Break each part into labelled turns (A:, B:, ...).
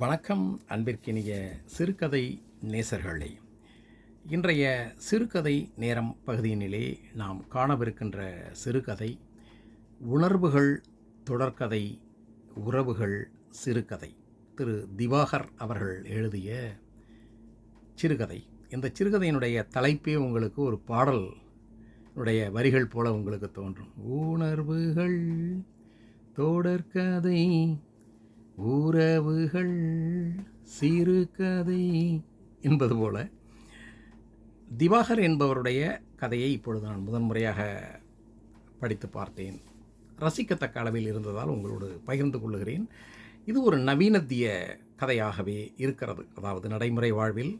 A: வணக்கம் அன்பிற்கினிய சிறுகதை நேசர்களே. இன்றைய சிறுகதை நேரம் பகுதியினிலே நாம் காணவிருக்கின்ற சிறுகதை உணர்வுகள் தொடர்கதை உறவுகள் சிறுகதை. திரு திவாகர் அவர்கள் எழுதிய சிறுகதை. இந்த சிறுகதையினுடைய தலைப்பே உங்களுக்கு ஒரு பாடல் வரிகள் போல உங்களுக்கு தோன்றும். உணர்வுகள் தொடர்கதை உறவுகள் சிறுகதை என்பது போல திவாகர் என்பவருடைய கதையை இப்பொழுது நான் முதன்முறையாக படித்து பார்த்தேன். ரசிக்கத்தக்க அளவில் இருந்ததால் உங்களோடு பகிர்ந்து கொள்ளுகிறேன். இது ஒரு நவீனத்திய கதையாகவே இருக்கிறது. அதாவது நடைமுறை வாழ்வில்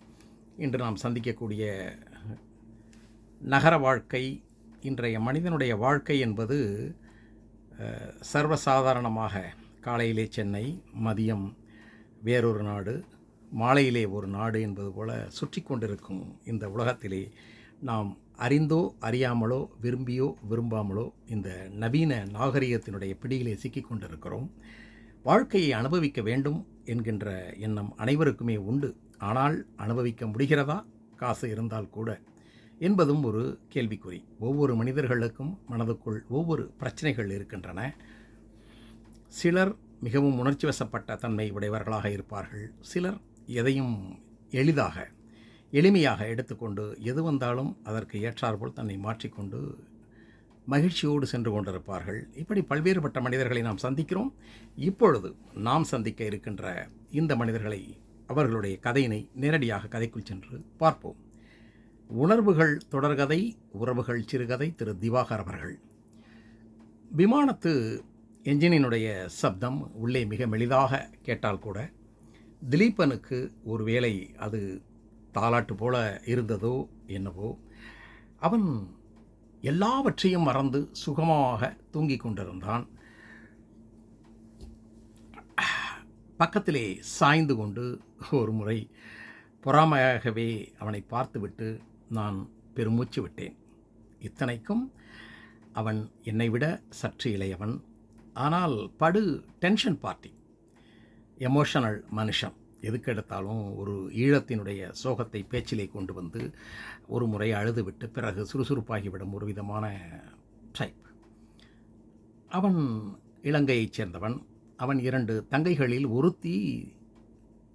A: இன்று நாம் சந்திக்கக்கூடிய நகர வாழ்க்கை, இன்றைய மனிதனுடைய வாழ்க்கை என்பது சர்வசாதாரணமாக காலையிலே சென்னை, மதியம் வேறொரு நாடு, மாலையிலே ஒரு நாடு என்பது போல சுற்றி கொண்டிருக்கும் இந்த உலகத்திலே நாம் அறிந்தோ அறியாமலோ விரும்பியோ விரும்பாமலோ இந்த நவீன நாகரிகத்தினுடைய பிடியிலே சிக்கி கொண்டிருக்கிறோம். வாழ்க்கையை அனுபவிக்க வேண்டும் என்கின்ற எண்ணம் அனைவருக்குமே உண்டு. ஆனால் அனுபவிக்க முடிகிறதா காசு இருந்தால் கூட என்பதும் ஒரு கேள்விக்குறி. ஒவ்வொரு மனிதர்களுக்கும் மனதுக்குள் ஒவ்வொரு பிரச்சனைகள் இருக்கின்றன. சிலர் மிகவும் உணர்ச்சி வசப்பட்ட தன்மை உடையவர்களாக இருப்பார்கள். சிலர் எதையும் எளிமையாக எடுத்துக்கொண்டு எது வந்தாலும் அதற்கு ஏற்றாற்போல் தன்னை மாற்றிக்கொண்டு மகிழ்ச்சியோடு சென்று கொண்டிருப்பார்கள். இப்படி பல்வேறுபட்ட மனிதர்களை நாம் சந்திக்கிறோம். இப்பொழுது நாம் சந்திக்க இருக்கின்ற இந்த மனிதர்களை, அவர்களுடைய கதையினை நேரடியாக கதைக்குள் சென்று பார்ப்போம். உணர்வுகள் தொடர்கதை உறவுகள் சிறுகதை. திரு திவாகர் அவர்கள். விமானத்து என்ஜினினுடைய சப்தம் உள்ளே மிக மெலிதாக கேட்டால் கூட திலீபனுக்கு ஒரு வேளை அது தாலாட்டு போல இருந்ததோ என்னவோ, அவன் எல்லாவற்றையும் மறந்து சுகமாக தூங்கிக் கொண்டிருந்தான். பக்கத்திலே சாய்ந்து கொண்டு ஒரு முறை பொறாமையாகவே அவனை பார்த்துவிட்டு நான் பெருமூச்சு விட்டேன். இத்தனைக்கும் அவன் என்னை விட சற்று இளையவன். ஆனால் படு டென்ஷன் பார்ட்டி, எமோஷனல் மனுஷன். எதுக்கெடுத்தாலும் ஒரு ஈழத்தினுடைய சோகத்தை பேச்சிலே கொண்டு வந்து ஒரு முறை அழுதுவிட்டு பிறகு சுறுசுறுப்பாகிவிடும் ஒரு விதமான டைப். அவன் இலங்கையைச் சேர்ந்தவன். அவன் 2 தங்கைகளில் ஒருத்தி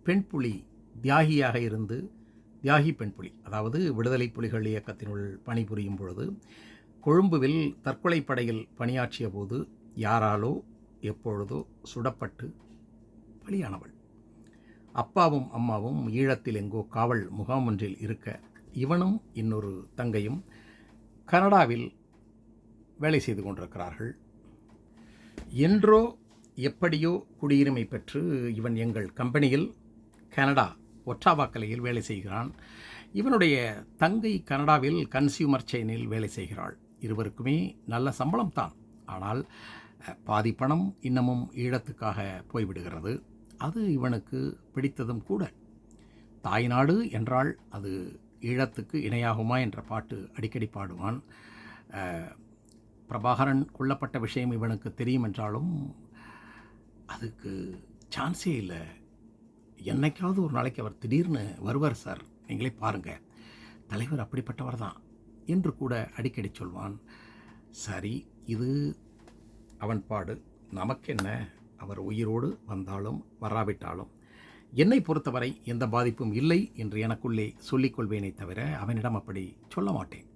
A: பெண்புலி தியாகியாக இருந்து, தியாகி பெண்புலி, அதாவது விடுதலை புலிகள் இயக்கத்தினுள் பணிபுரியும் பொழுது கொழும்புவில் தற்கொலை படையில் பணியாற்றிய போது யாராலோ எப்பொழுதோ சுடப்பட்டு பலியானவள். அப்பாவும் அம்மாவும் ஈழத்தில் எங்கோ காவல் முகாம் ஒன்றில் இருக்க, இவனும் இன்னொரு தங்கையும் கனடாவில் வேலை செய்து கொண்டிருக்கிறார்கள். என்றோ எப்படியோ குடியுரிமை பெற்று இவன் எங்கள் கம்பெனியில் கனடா ஒட்டாவா கலையில் வேலை செய்கிறான். இவனுடைய தங்கை கனடாவில் கன்சியூமர் செயினில் வேலை செய்கிறாள். இருவருக்குமே நல்ல சம்பளம் தான். ஆனால் பாதி பணம் இன்னமும் ஈழத்துக்காக போய்விடுகிறது. அது இவனுக்கு பிடித்ததும் கூட. தாய்நாடு என்றால் அது ஈழத்துக்கு இணையாகுமா என்ற பாட்டு அடிக்கடி பாடுவான். பிரபாகரன் கொல்லப்பட்ட விஷயம் இவனுக்கு தெரியும் என்றாலும் அதுக்கு சான்ஸே இல்லை. என்னைக்காவது ஒரு நாளைக்கு அவர் திடீர்னு வருவார் சார், நீங்களே பாருங்கள், தலைவர் அப்படிப்பட்டவர் தான் என்று கூட அடிக்கடி சொல்வான். சரி, இது அவன் பாடு. நமக்கென்ன, அவர் உயிரோடு வந்தாலும் வராவிட்டாலும் என்னை பொறுத்தவரை எந்த பாதிப்பும் இல்லை என்று எனக்குள்ளே சொல்லிக்கொள்வேனே தவிர அவனிடம் அப்படி சொல்ல மாட்டேன்.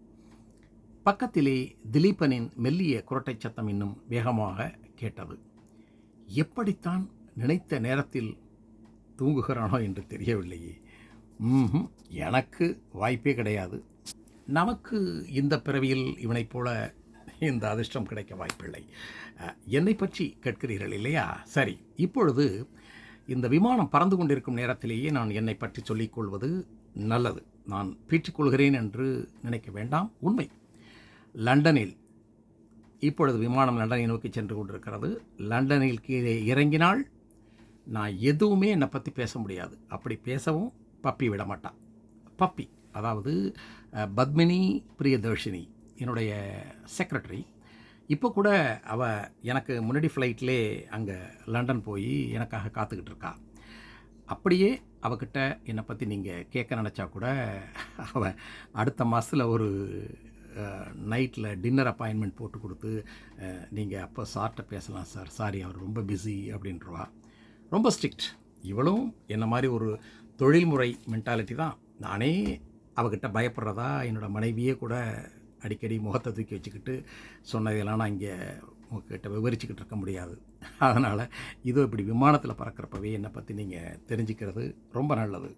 A: பக்கத்திலே திலீபனின் மெல்லிய குரட்டை சத்தம் இன்னும் வேகமாக கேட்டது. எப்படித்தான் நினைத்த நேரத்தில் தூங்குகிறானோ என்று தெரியவில்லையே. எனக்கு வாய்ப்பே கிடையாது. நமக்கு இந்த பிறவியில் இவனைப் போல இந்த அதிர்ஷ்டம் கிடைக்க வாய்ப்பில்லை. என்னை பற்றி கேட்கிறீர்கள் இல்லையா? சரி, இப்பொழுது இந்த விமானம் பறந்து கொண்டிருக்கும் நேரத்திலேயே நான் என்னை பற்றி சொல்லிக்கொள்வது நல்லது. நான் பீற்றிக்கொள்கிறேன் என்று நினைக்க வேண்டாம். உண்மை. லண்டனில் இப்பொழுது விமானம் லண்டனை நோக்கி சென்று கொண்டிருக்கிறது. லண்டனில் கீழே இறங்கினால் நான் எதுவுமே என்னை பற்றி பேச முடியாது. அப்படி பேசவும் பப்பி விட மாட்டான். பப்பி, அதாவது பத்மினி பிரியதர்ஷினி, என்னுடைய செக்ரட்டரி. இப்போ கூட அவள் எனக்கு முன்னாடி ஃப்ளைட்லே அங்கே லண்டன் போய் எனக்காக காத்துக்கிட்டு இருக்கா. அப்படியே அவகிட்ட என்னை பற்றி நீங்கள் கேட்க நினச்சா கூட அவன் அடுத்த மாதத்தில் ஒரு நைட்டில் டின்னர் அப்பாயின்மெண்ட் போட்டு கொடுத்து நீங்கள் அப்போ சார்கிட்ட பேசலாம் சார், சாரி அவர் ரொம்ப பிஸி அப்படின்றவா. ரொம்ப ஸ்ட்ரிக்ட். இவளும் என்ன மாதிரி ஒரு தொழில்முறை மென்டாலிட்டி தான். நானே அவகிட்ட பயப்படுறதா என்னோடய மனைவியே கூட அடிக்கடி முகத்தை தூக்கி வச்சுக்கிட்டு சொன்னதையெல்லாம் நான் இங்கே உங்ககிட்ட விவரிச்சுக்கிட்டு இருக்க முடியாது. அதனால் இதோ இப்படி விமானத்தில் பறக்கிறப்பவே என்னை பற்றி நீங்கள் தெரிஞ்சுக்கிறது ரொம்ப நல்லது.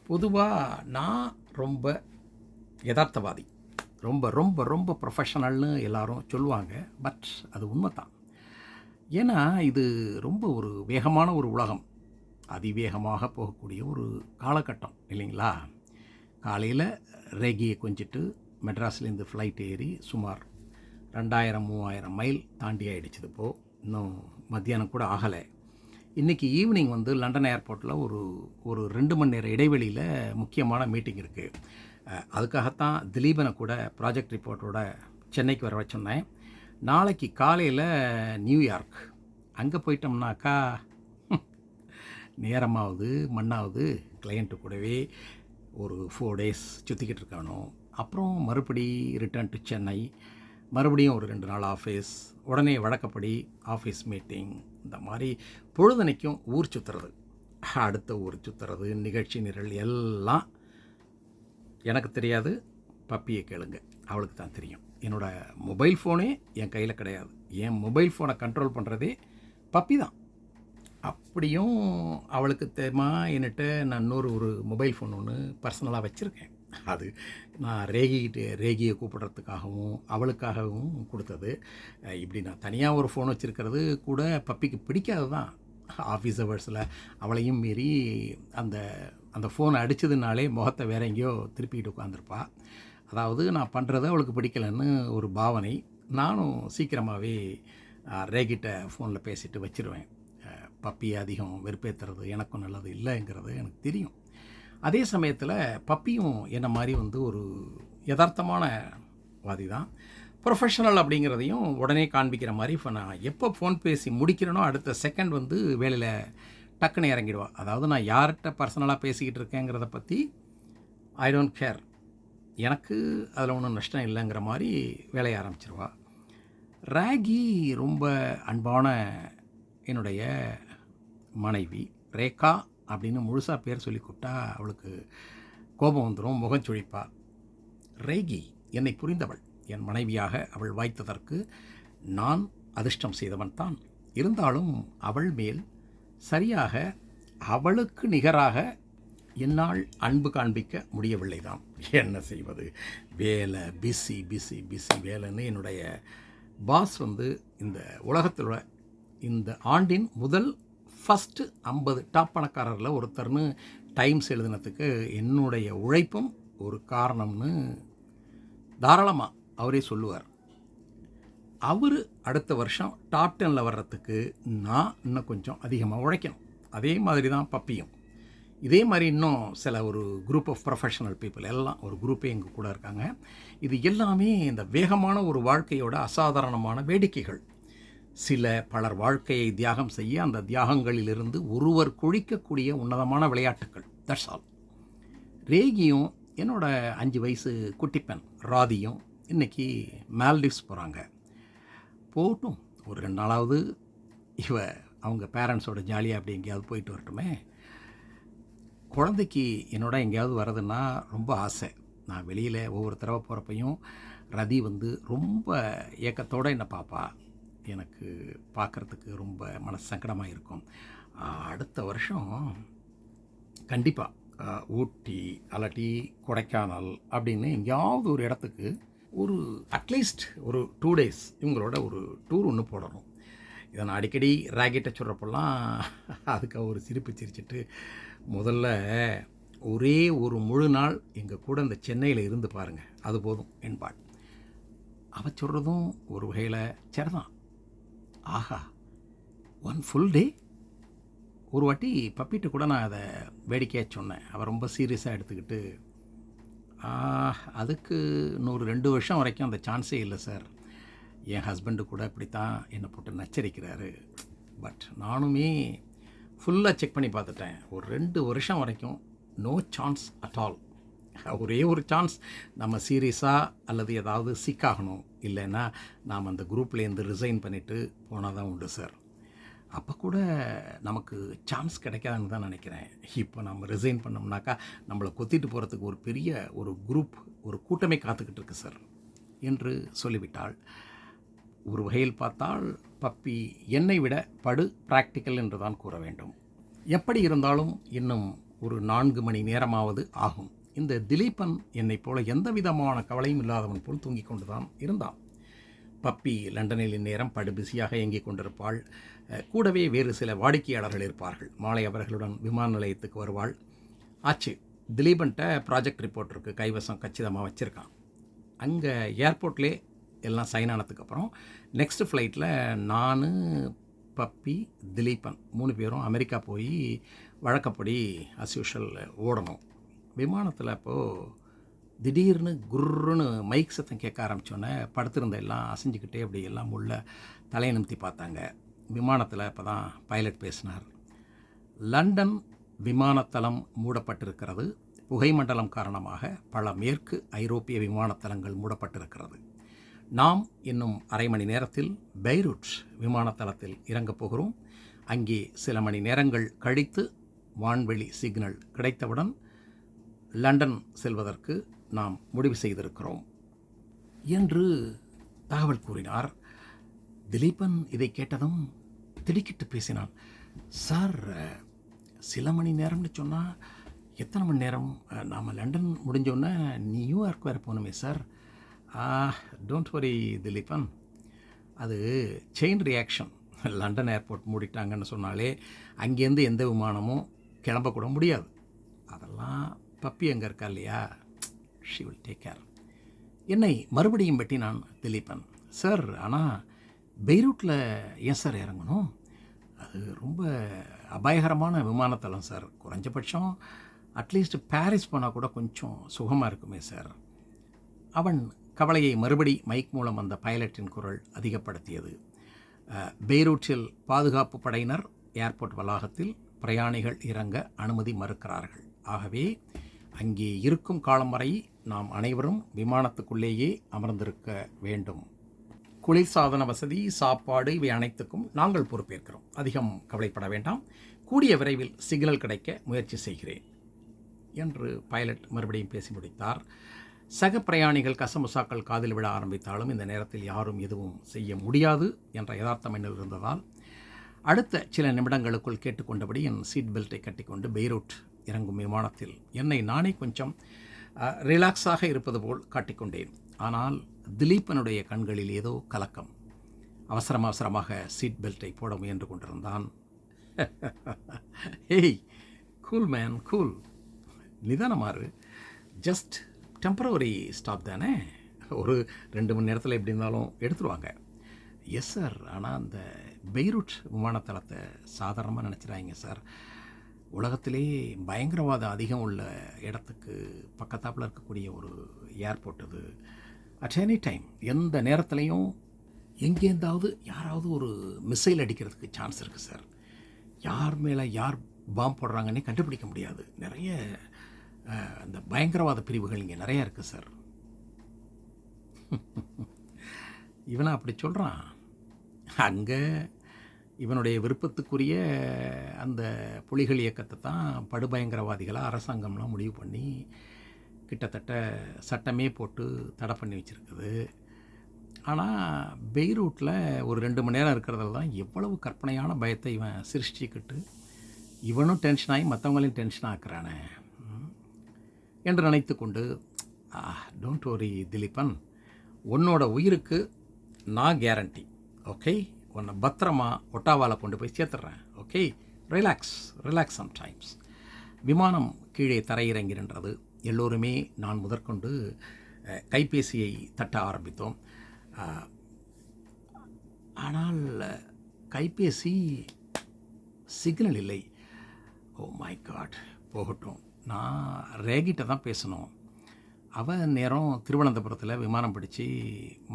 A: பொதுவாக நான் ரொம்ப யதார்த்தவாதி, ரொம்ப ரொம்ப ரொம்ப ப்ரொஃபஷனல்னு எல்லாரும் சொல்லுவாங்க. பட் அது உண்மை தான். ஏன்னா இது ரொம்ப ஒரு வேகமான ஒரு உலகம், அதிவேகமாக போகக்கூடிய ஒரு காலகட்டம் இல்லைங்களா? காலையில் ரேகியை கொஞ்சிட்டு மெட்ராஸ்லேருந்து ஃப்ளைட் ஏறி சுமார் 2000-3000 மைல் தாண்டி ஆகிடுச்சுது. இப்போது இன்னும் மத்தியானம் கூட ஆகலை. இன்றைக்கி ஈவினிங் வந்து லண்டன் ஏர்போர்ட்டில் ஒரு 2 மணி நேர இடைவெளியில் முக்கியமான மீட்டிங் இருக்குது. அதுக்காகத்தான் திலீபனை கூட ப்ராஜெக்ட் ரிப்போர்ட்டோட சென்னைக்கு வர வச்சுருந்தேன். நாளைக்கு காலையில் நியூயார்க். அங்கே போயிட்டோம்னாக்கா நேரமாவது மண்ணாவது கிளையண்ட்டு கூடவே ஒரு 4 days சுற்றிக்கிட்டு இருக்கானோ. அப்புறம் மறுபடி ரிட்டர்ன் டு சென்னை, மறுபடியும் ஒரு 2 நாள் ஆஃபீஸ், உடனே வழக்கப்படி ஆஃபீஸ் மீட்டிங். இந்த மாதிரி பொழுதனைக்கும் ஊர் சுற்றுறது, அடுத்த ஊர் சுற்றுறது, நிகழ்ச்சி நிரல் எல்லாம் எனக்கு தெரியாது. பப்பியை கேளுங்க, அவளுக்கு தான் தெரியும். என்னோடய மொபைல் ஃபோனே என் கையில் கிடையாது. என் மொபைல் ஃபோனை கண்ட்ரோல் பண்ணுறதே பப்பி தான். அப்படியும் அவளுக்கு தெரியுமா என்கிட்ட நான் ஒரு மொபைல் ஃபோன் ஒன்று பர்சனலாக வச்சுருக்கேன். அது நான் ரேகியை கூப்பிடுறதுக்காகவும் அவளுக்காகவும் கொடுத்தது. இப்படி நான் தனியாக ஒரு ஃபோன் வச்சுருக்கிறது கூட பப்பிக்கு பிடிக்காது தான். ஆஃபீஸ் ஹவர்ஸில் அவளையும் மீறி அந்த ஃபோனை அடித்ததுனாலே முகத்தை வேற எங்கேயோ திருப்பிக்கிட்டு உட்காந்துருப்பா. அதாவது நான் பண்ணுறது அவளுக்கு பிடிக்கலன்னு ஒரு பாவனை. நானும் சீக்கிரமாகவே ரேகிட்ட ஃபோனில் பேசிட்டு வச்சுருவேன். பப்பியை அதிகம் வெறுப்பேற்றுறது எனக்கும் நல்லது இல்லைங்கிறது எனக்கு தெரியும். அதே சமயத்தில் பப்பியும் என்ன மாதிரி வந்து ஒரு யதார்த்தமான வாதி தான். ப்ரொஃபஷனல் அப்படிங்கிறதையும் உடனே காண்பிக்கிற மாதிரி. இப்போ நான் எப்போ ஃபோன் பேசி முடிக்கிறேனோ அடுத்த செகண்ட் வந்து வேலையில் டக்குன்னு இறங்கிடுவா. அதாவது நான் யார்கிட்ட பர்சனலாக பேசிக்கிட்டு இருக்கேங்கிறத பற்றி ஐ டோன்ட் கேர், எனக்கு அதில் ஒன்றும் நஷ்டம் இல்லைங்கிற மாதிரி வேலையை ஆரம்பிச்சிருவா. ராகி ரொம்ப அன்பான என்னுடைய மனைவி. ரேகா அப்படின்னு முழுசாக பேர் சொல்லி கூப்பிட்டா அவளுக்கு கோபம் வந்துடும், முகம் சுழிப்பா. ரேகி என்னை புரிந்தவள். என் மனைவியாக அவள் வாய்த்ததற்கு நான் அதிர்ஷ்டம் செய்தவன் தான். இருந்தாலும் அவள் மேல் சரியாக அவளுக்கு நிகராக என்னால் அன்பு காண்பிக்க முடியவில்லை தான். என்ன செய்வது, வேலை, பிஸி பிஸி பிஸி வேலைன்னு. என்னுடைய பாஸ் வந்து இந்த உலகத்தில் இந்த ஆண்டின் ஃபஸ்ட்டு 50 டாப் பணக்காரரில் ஒருத்தர்னு டைம்ஸ் எழுதினத்துக்கு என்னுடைய உழைப்பும் ஒரு காரணம்னு தாராளமாக அவரே சொல்லுவார். அவர் அடுத்த வருஷம் டாப் 10 வர்றதுக்கு நான் இன்னும் கொஞ்சம் அதிகமாக உழைக்கணும். அதே மாதிரி தான் பப்பியும். இதே மாதிரி இன்னும் சில ஒரு குரூப் ஆஃப் ப்ரொஃபஷனல் பீப்புள் எல்லாம் ஒரு குரூப்பே எங்கள் கூட இருக்காங்க. இது எல்லாமே இந்த வேகமான ஒரு வாழ்க்கையோட அசாதாரணமான வேடிக்கைகள். பலர் வாழ்க்கையை தியாகம் செய்ய அந்த தியாகங்களிலிருந்து ஒருவர் கொழிக்கக்கூடிய உன்னதமான விளையாட்டுக்கள். That's all. ரேகியும் என்னோட 5 வயசு குட்டிப்பெண் ராதியும் இன்றைக்கி மால்டிவ்ஸ் போகிறாங்க. போகட்டும், ஒரு 2 நாளாவது அவங்க பேரண்ட்ஸோட ஜாலியாக அப்படி எங்கேயாவது போயிட்டு வரட்டுமே. குழந்தைக்கு என்னோட எங்கேயாவது வர்றதுன்னா ரொம்ப ஆசை. நான் வெளியில் ஒவ்வொரு தடவை போகிறப்பையும் ரதி வந்து ரொம்ப ஏக்கத்தோடு என்னை பார்ப்பா. எனக்கு பார்க்குறதுக்கு ரொம்ப மனசு சங்கடமாக இருக்கும். அடுத்த வருஷம் கண்டிப்பாக ஊட்டி அல்லாட்டி கொடைக்கானல் அப்படின்னு எங்கேயாவது ஒரு இடத்துக்கு ஒரு அட்லீஸ்ட் ஒரு 2 days இவங்களோட ஒரு டூர் ஒன்று போடணும். இதை நான் அடிக்கடி ராக்கெட்டை சொல்கிறப்பெல்லாம் அதுக்கு ஒரு சிரிப்பு சிரிச்சிட்டு, முதல்ல ஒரே ஒரு முழு நாள் எங்கள் கூட இந்த சென்னையில் இருந்து பாருங்கள், அது போதும் என்பாள். அவள் சொல்கிறதும் ஒரு வகையில் சரிதான். ஆஹா, 1 full day. ஒரு வாட்டி பப்பிட்டு கூட நான் அதை வேடிக்கையாக சொன்னேன். அவள் ரொம்ப சீரியஸாக எடுத்துக்கிட்டு, அதுக்கு இன்னொரு 2 வருஷம் வரைக்கும் அந்த சான்ஸே இல்லை சார். என் ஹஸ்பண்டு கூட இப்படித்தான் என்னை போட்டு நச்சரிக்கிறாரு. பட் நானுமே ஃபுல்லாக செக் பண்ணி பார்த்துட்டேன். ஒரு 2 வருஷம் வரைக்கும் நோ சான்ஸ் அட் ஆல். ஒரே ஒரு சான்ஸ், நம்ம சீரியஸாக அல்லது ஏதாவது சிக்காகணும், இல்லைன்னா நாம் அந்த குரூப்லேருந்து ரிசைன் பண்ணிவிட்டு போனால் தான் உண்டு சார். அப்போ கூட நமக்கு சான்ஸ் கிடைக்காதுன்னு தான் நினைக்கிறேன். இப்போ நம்ம ரிசைன் பண்ணோம்னாக்கா நம்மளை கொத்திட்டு போகிறதுக்கு ஒரு பெரிய ஒரு குரூப், ஒரு கூட்டமே காத்துக்கிட்டு இருக்கு சார் என்று சொல்லிவிட்டாள். ஒரு வகையில் பார்த்தால் பப்பி என்னை விட படு ப்ராக்டிக்கல் என்று தான் கூற வேண்டும். எப்படி இருந்தாலும் இன்னும் ஒரு 4 மணி நேரமாவது ஆகும். இந்த திலீபன் என்னைப் போல எந்த விதமான கவலையும் இல்லாதவன் போல் தூங்கிக் கொண்டு தான் இருந்தான். பப்பி லண்டனில் இந்நேரம் படு பிஸியாக இயங்கிக் கொண்டிருப்பாள். கூடவே வேறு சில வாடிக்கையாளர்கள் இருப்பார்கள். மாலை அவர்களுடன் விமான நிலையத்துக்கு வருவாள். ஆச்சு, திலீபன்ட்ட ப்ராஜெக்ட் ரிப்போர்ட் இருக்குது, கைவசம் கச்சிதமாக வச்சுருக்கான். அங்கே ஏர்போர்ட்லேயே எல்லாம் சைன் ஆனதுக்கப்புறம் நெக்ஸ்ட் ஃப்ளைட்டில் நான், பப்பி, திலீபன் 3 பேரும் அமெரிக்கா போய் வழக்கப்படி அஸ்யூஷுவல் ஓடணும். விமானத்தில் அப்போது திடீர்னு குர்ருன்னு மைக் சத்தம் கேட்க ஆரம்பித்தோன்னே படுத்திருந்த எல்லாம் அசைஞ்சிக்கிட்டே அப்படி எல்லாம் உள்ள தலையை நிமித்தி பார்த்தாங்க. விமானத்தில் அப்போ தான் பைலட் பேசினார். லண்டன் விமானத்தளம் மூடப்பட்டிருக்கிறது. புகைமண்டலம் காரணமாக பல மேற்கு ஐரோப்பிய விமானத்தளங்கள் மூடப்பட்டிருக்கிறது. நாம் இன்னும் அரை மணி நேரத்தில் பெய்ரூட் விமானத்தளத்தில் இறங்கப் போகிறோம். அங்கே சில மணி நேரங்கள் கழித்து வான்வெளி சிக்னல் கிடைத்தவுடன் லண்டன் செல்வதற்கு நாம் முடிவு செய்திருக்கிறோம் என்று தகவல் கூறினார். திலீபன் இதை கேட்டதும் திடுக்கிட்டு பேசினான். சார், சில மணி நேரம்னு சொன்னால் எத்தனை மணி நேரம்? நாம் லண்டன் முடிஞ்சோன்னே நியூயார்க் வேறு போகணுமே சார். டோன்ட் வரி திலீபன், அது செயின் ரியாக்ஷன். லண்டன் ஏர்போர்ட் மூடிட்டாங்கன்னு சொன்னாலே அங்கேருந்து எந்த விமானமும் கிளம்பக்கூட முடியாது. அதெல்லாம் பப்பி அங்கே இருக்கா இல்லையா, ஷி வில் டேக் கேர். என்னை மறுபடியும் வெட்டினான் திலீபன். சார், ஆனால் பெய்ரூட்டில் ஏன் சார் இறங்கணும்? அது ரொம்ப அபாயகரமான விமானத்தளம் சார். குறைஞ்சபட்சம் அட்லீஸ்ட் பாரிஸ் போனால் கூட கொஞ்சம் சுகமாக இருக்குமே சார். அவன் கவலையை மறுபடி மைக் மூலம் அந்த பைலட்டின் குரல் அதிகப்படுத்தியது. பெய்ரூட்டில் பாதுகாப்பு படையினர் ஏர்போர்ட் வளாகத்தில் பிரயாணிகள் இறங்க அனுமதி மறுக்கிறார்கள். ஆகவே அங்கே இருக்கும் காலம் வரை நாம் அனைவரும் விமானத்துக்குள்ளேயே அமர்ந்திருக்க வேண்டும். குளிர்சாதன வசதி, சாப்பாடு, இவை அனைத்துக்கும் நாங்கள் பொறுப்பேற்கிறோம். அதிகம் கவலைப்பட வேண்டாம். கூடிய விரைவில் சிக்னல் கிடைக்க முயற்சி செய்கிறேன் என்று பைலட் மறுபடியும் பேசி முடித்தார். சக பிரயாணிகள் கசமுசாக்கள் காதில் விட ஆரம்பித்தாலும் இந்த நேரத்தில் யாரும் எதுவும் செய்ய முடியாது என்ற யதார்த்தம் என்னில் இருந்ததால் அடுத்த சில நிமிடங்களுக்குள் கேட்டுக்கொண்டபடி என் சீட் பெல்ட்டை கட்டிக்கொண்டு பெய்ரூட் இறங்கும் விமானத்தில் என்னை நானே கொஞ்சம் ரிலாக்ஸாக இருப்பது போல் காட்டிக்கொண்டேன். ஆனால் திலீபனுடைய கண்களில் ஏதோ கலக்கம். அவசரமாக சீட் பெல்ட்டை போட முயன்று கொண்டிருந்தான். ஏய், கூல் மேன், கூல், நிதானமாறு. ஜஸ்ட் டெம்பரவரி ஸ்டாப் தானே, ஒரு 2 மணி நேரத்தில் எப்படி இருந்தாலும் எடுத்துருவாங்க. எஸ் சார், ஆனால் அந்த பெய்ரூட் விமானத்தளத்தை சாதாரணமாக நினச்சிடாங்க சார். உலகத்திலே பயங்கரவாதம் அதிகம் உள்ள இடத்துக்கு பக்கத்தாப்பில் இருக்கக்கூடிய ஒரு ஏர்போர்ட் அது. அட் எனி டைம், எந்த நேரத்துலையும் எங்கேருந்தாவது யாராவது ஒரு மிசைல் அடிக்கிறதுக்கு சான்ஸ் இருக்குது சார். யார் மேலே யார் பாம்பு போடுறாங்கன்னே கண்டுபிடிக்க முடியாது. நிறைய அந்த பயங்கரவாத பிரிவுகள் இங்கே நிறையா இருக்குது சார். இவனை அப்படி சொல்கிறான். அங்கே இவனுடைய விருப்பத்துக்குரிய அந்த புலிகள் இயக்கத்தை தான் படுபயங்கரவாதிகளாக அரசாங்கம்லாம் முடிவு பண்ணி கிட்டத்தட்ட சட்டமே போட்டு தடை பண்ணி வச்சுருக்குது. ஆனால் பெய்ரூட்டில் ஒரு 2 மணி நேரம் இருக்கிறதுல தான் எவ்வளவு கற்பனையான பயத்தை இவன் சிருஷ்டிக்கிட்டு இவனும் டென்ஷன் ஆகி மற்றவங்களையும் டென்ஷன் ஆக்குறானே என்று நினைத்து கொண்டு, டோன்ட் வரி திலீபன், உன்னோட உயிருக்கு நான் கேரண்டி. ஓகே, உன்னை பத்திரமா ஒட்டாவாவில் கொண்டு போய் சேர்த்துட்றேன். Okay, relax sometimes. விமானம் கீழே தரையிறங்கி நின்றது. எல்லோருமே நான் முதற்கொண்டு கைபேசியை தட்ட ஆரம்பித்தோம். ஆனால் கைபேசி சிக்னல் இல்லை. ஓ மை காட், போகட்டும். நான் ரேகிட்ட தான் பேசணும். அவன் நேரம் திருவனந்தபுரத்தில் விமானம் பிடிச்சி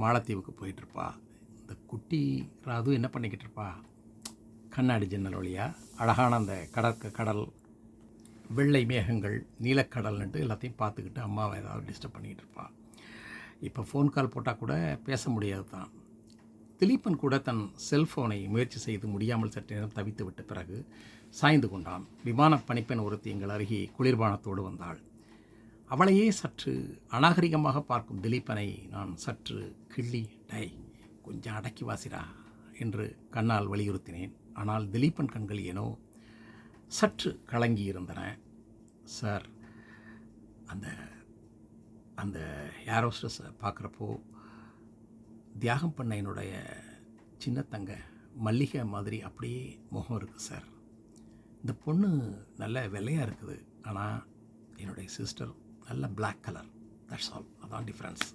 A: மாலத்தீவுக்கு போயிட்டுருப்பா. இந்த குட்டி ராது என்ன பண்ணிக்கிட்டு இருப்பா? கண்ணாடி ஜன்னல் வழியாக அழகான அந்த கடல், வெள்ளை மேகங்கள், நீலக்கடல்ன்ட்டு எல்லாத்தையும் பார்த்துக்கிட்டு அம்மாவை ஏதாவது டிஸ்டர்ப் பண்ணிகிட்டு இருப்பாள். இப்போ ஃபோன் கால் போட்டால் கூட பேச முடியாது தான். திலீபன் கூட தன் செல்ஃபோனை முயற்சி செய்து முடியாமல் சற்று நேரம் தவித்து விட்ட பிறகு சாய்ந்து கொண்டான். விமான பணிப்பெண் ஒருத்தி எங்கள் அருகே குளிர்பானத்தோடு வந்தாள். அவளையே சற்று அநாகரிகமாக பார்க்கும் திலீபனை நான் சற்று கிள்ளி, டை கொஞ்சம் அடக்கி வாசிடா என்று கண்ணால் வலியுறுத்தினேன். ஆனால் திலீபன் கண்கள் ஏனோ சற்று கலங்கி இருந்தன. சார், அந்த அந்த ஏர் ஹோஸ்டஸை பார்க்குறப்போ தியாகம் பண்ண என்னுடைய சின்ன தங்க மல்லிகை மாதிரி அப்படியே முகம் இருக்குது சார். இந்த பொண்ணு நல்ல வெள்ளையாக இருக்குது, ஆனால் என்னுடைய சிஸ்டர் நல்ல பிளாக் கலர். தட்ஸ் ஆல், அதான் டிஃப்ரென்ஸ்.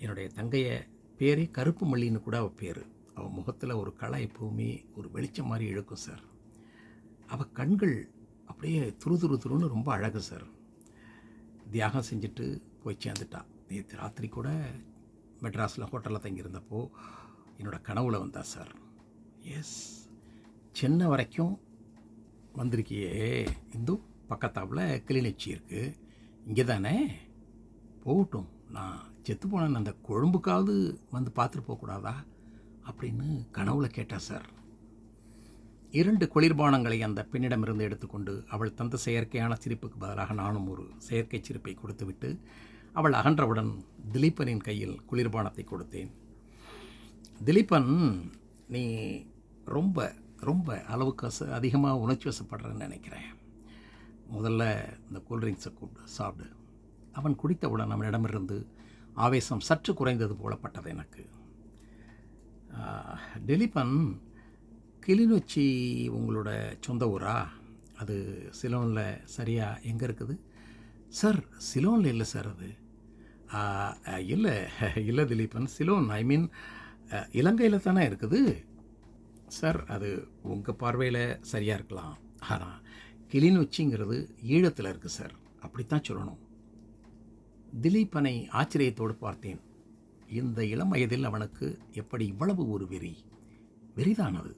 A: என்னுடைய தங்கையை பேரே கருப்பு மல்லின்னு கூட அவள் பேர். அவள் முகத்தில் ஒரு களை எப்போவுமே ஒரு வெளிச்சம் மாதிரி இழுக்கும் சார். அவள் கண்கள் அப்படியே துருன்னு ரொம்ப அழகு சார். தியாகம் செஞ்சுட்டு போய் சேர்ந்துட்டா. நேற்று ராத்திரி கூட மெட்ராஸில் ஹோட்டலில் தங்கியிருந்தப்போ என்னோடய கனவுல வந்தா சார். எஸ், சென்னை வரைக்கும் வந்திருக்கியே, இந்து பக்கத்தாப்பில் கிளிநொச்சி இருக்குது, இங்கே தானே, போகட்டும், நான் செத்து போனேன் அந்த கொழும்புக்காவது வந்து பார்த்துட்டு போகக்கூடாதா அப்படின்னு கனவுல கேட்டா சார். 2 குளிர்பானங்களை அந்த பெண்ணிடமிருந்து எடுத்துக்கொண்டு அவள் தந்த செயற்கையான சிரிப்புக்கு பதிலாக நானும் ஒரு செயற்கை சிரிப்பை கொடுத்துவிட்டு அவள் அகன்றவுடன் திலீபனின் கையில் குளிர்பானத்தை கொடுத்தேன். திலீபன், நீ ரொம்ப ரொம்ப அளவுக்கு அதிகமாக உணர்ச்சி வசப்படுறேன்னு நினைக்கிறேன். முதல்ல இந்த கூல்ட்ரிங்க்ஸை கூப்பிட்டு சாப்பிடு. அவன் குடித்தவுடன் அவனிடமிருந்து ஆவேசம் சற்று குறைந்தது போலப்பட்டது எனக்கு. திலீபன், கிளிநொச்சி உங்களோட சொந்த ஊரா? அது சிலோனில் சரியாக எங்கே இருக்குது? சார், சிலோனில் இல்லை சார். அது இல்லை திலீபன், சிலோன் ஐ மீன் இலங்கையில் தானே இருக்குது சார். அது உங்கள் பார்வையில் சரியாக இருக்கலாம், ஆனால் கிளிநொச்சிங்கிறது ஈழத்தில் இருக்குது சார், அப்படித்தான் சொல்லணும். திலீபனை ஆச்சரியத்தோடு பார்த்தேன். இந்த இளம் வயதில் அவனுக்கு எப்படி இவ்வளவு ஒரு வெறிதானது.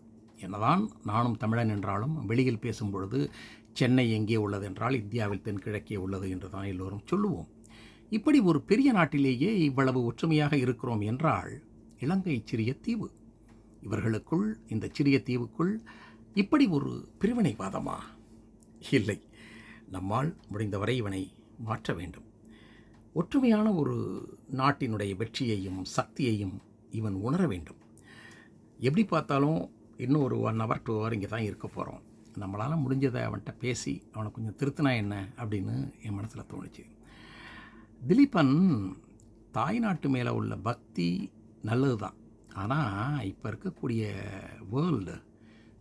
A: என்னதான் நானும் தமிழன் என்றாலும் வெளியில் பேசும் பொழுது சென்னை எங்கே உள்ளது என்றால் இந்தியாவில் தென்கிழக்கே உள்ளது என்று தான் எல்லோரும் சொல்லுவோம். இப்படி ஒரு பெரிய நாட்டிலேயே இவ்வளவு ஒற்றுமையாக இருக்கிறோம் என்றால் இலங்கை சிறிய தீவு. இவர்களுக்குள், இந்த சிறிய தீவுக்குள் இப்படி ஒரு பிரிவினைவாதமா? இல்லை, நம்மால் முடிந்தவரை இவனை மாற்ற வேண்டும். ஒற்றுமையான ஒரு நாட்டினுடைய வெற்றியையும் சக்தியையும் இவன் உணர வேண்டும். எப்படி பார்த்தாலும் இன்னும் ஒரு 1 hour 2 hour இங்கே தான் இருக்க போகிறோம். நம்மளால் முடிஞ்சதை அவன்கிட்ட பேசி அவனை கொஞ்சம் திருத்தினா என்ன அப்படின்னு என் மனசில் தோணுச்சு. திலீபன், தாய்நாட்டு மேலே உள்ள பக்தி நல்லது தான், ஆனால் இப்போ இருக்கக்கூடிய வேர்ல்டு